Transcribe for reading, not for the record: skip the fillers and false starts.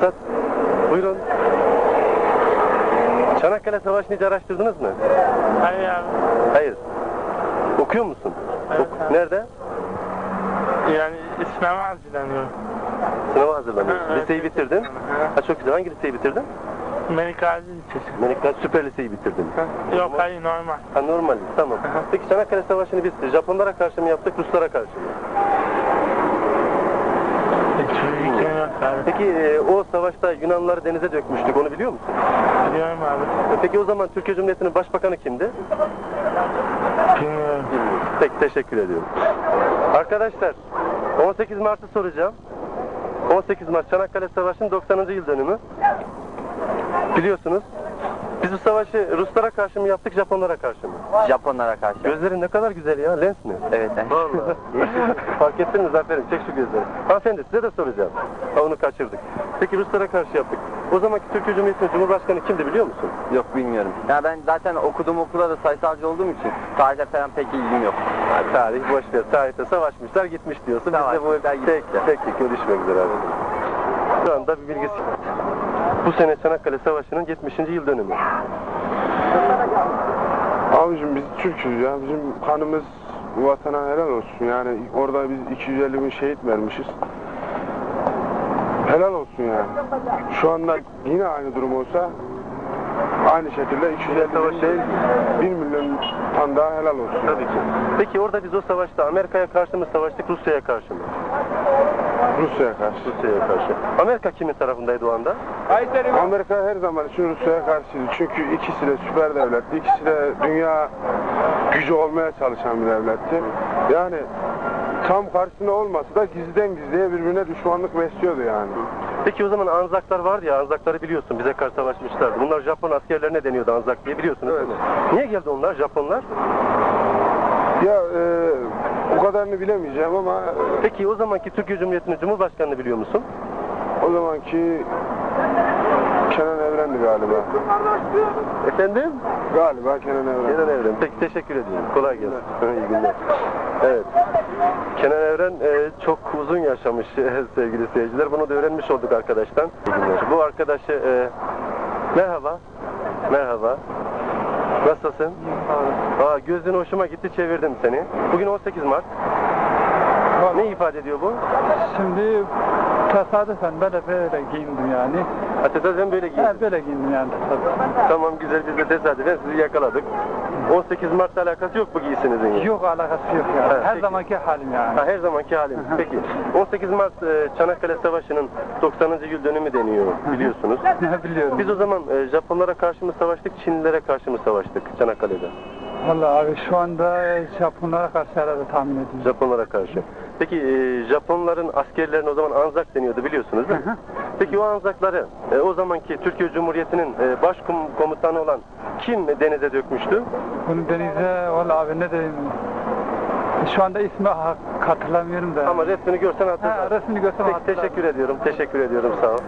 Üstad, buyurun. Çanakkale Savaşı'nı hiç araştırdınız mı? Hayır abi. Hayır. Okuyor musun? Evet, abi. Nerede? Yani sınava hazırlanıyorum. Sınava hazırlanıyorsun. Evet. Liseyi bitirdin. Ha, çok güzel. Hangi liseyi bitirdin? Melik Gazi Lisesi. Melik Gazi Süper Liseyi bitirdin. Yok hayır normal. Ha, normal. Tamam. Peki Çanakkale Savaşı'nı biz Japonlara karşı mı yaptık, Ruslara karşı mı? Peki o savaşta Yunanlıları denize dökmüştük, onu biliyor musun? Biliyorum abi. Peki o zaman Türkiye Cumhuriyeti'nin başbakanı kimdi? Bilmiyorum. Peki, teşekkür ediyorum. Arkadaşlar, 18 Mart'ı soracağım. 18 Mart Çanakkale Savaşı'nın 90. yıl dönümü. Biliyorsunuz. Biz bu savaşı Ruslara karşı mı yaptık, Japonlara karşı mı? Japonlara karşı. Gözlerin ne kadar güzel ya, lens mi? Evet. Vallahi. Fark ettin mi Zafer'im? Çek şu gözleri. Hanımefendi, size de soracağım. Ha, onu kaçırdık. Peki Ruslara karşı yaptık. O zamanki Türkiye Cumhuriyeti'nin Cumhurbaşkanı kimdi biliyor musun? Yok bilmiyorum. Ya ben zaten okuduğum okulda da sayısalcı olduğum için tarihle falan pek ilgim yok. Ha, tarih boş ver. Tarihte savaşmışlar, gitmiş diyorsun. Biz de bu tek görüşmek üzere abi. Şu anda bir bilgisi. Bu sene Çanakkale Savaşı'nın 70. yıl dönümü. Abicim biz Türk'üz ya. Bizim kanımız vatana helal olsun. Yani orada biz 250 bin şehit vermişiz. Helal olsun yani. Şu anda yine aynı durum olsa aynı şekilde 250 bin değil 1 milyon tan daha helal olsun. Tabii ki. Peki orada biz o savaşta Amerika'ya karşı mı savaştık, Rusya'ya karşı mı? Rusya'ya karşı. Rusya'ya karşı. Amerika kimin tarafındaydı o anda? Amerika her zaman için Rusya'ya karşıydı. Çünkü ikisi de süper devletti. İkisi de dünya gücü olmaya çalışan bir devletti. Yani tam karşısında olmasa da gizliden gizliye birbirine düşmanlık besliyordu yani. Peki o zaman Anzaklar vardı ya, Anzakları biliyorsun, bize karşı savaşmışlardı. Bunlar Japon askerlerine deniyordu Anzak diye, biliyorsunuz değil mi? Niye geldi onlar, Japonlar? Ya o kadarını bilemeyeceğim ama Peki o zamanki Türkiye Cumhuriyeti'nin Cumhurbaşkanı'nı biliyor musun? o zamanki Kenan Evren'di galiba. Efendim? Galiba Kenan Evren. Kenan Evren. Peki, teşekkür ediyorum. Kolay gelsin. İyi günler. Evet. Kenan Evren çok uzun yaşamış sevgili seyirciler. Bunu da öğrenmiş olduk arkadaştan. İyi günler. Bu arkadaşı merhaba. Merhaba. Nasılsın? Aa, gözün hoşuma gitti, çevirdim seni. Bugün 18 Mart. Ne ifade ediyor bu? Şimdi tesadüfen böyle giyindim yani. Tesadüfen böyle giyindin. He, böyle giyindim yani tesadüfen. Tamam, güzel, biz de tesadüfen sizi yakaladık. 18 Mart'la alakası yok bu giysinizin yani. Yok, alakası yok yani. Evet, Her peki. zamanki halim yani. Ha, her zamanki halim. Peki 18 Mart Çanakkale Savaşı'nın 90. yıl dönümü deniyor, biliyorsunuz. Biliyorum. Biz o zaman Japonlara karşı mı savaştık, Çinlilere karşı mı savaştık Çanakkale'de? Vallahi abi şu anda Japonlara karşı herhalde tahmin ediyorum. Japonlara karşı. Peki Japonların askerlerine o zaman Anzak deniyordu, biliyorsunuz değil mi? Peki o Anzakları o zamanki Türkiye Cumhuriyeti'nin başkomutanı olan kim denize dökmüştü? Bunu denize vallahi abi ne diyeyim? Şu anda ismi hatırlamıyorum da. Ama resmini görsen hatırlarsın. Resmini görsem Peki, hatırlarım. teşekkür ediyorum. Teşekkür ediyorum. Sağ ol.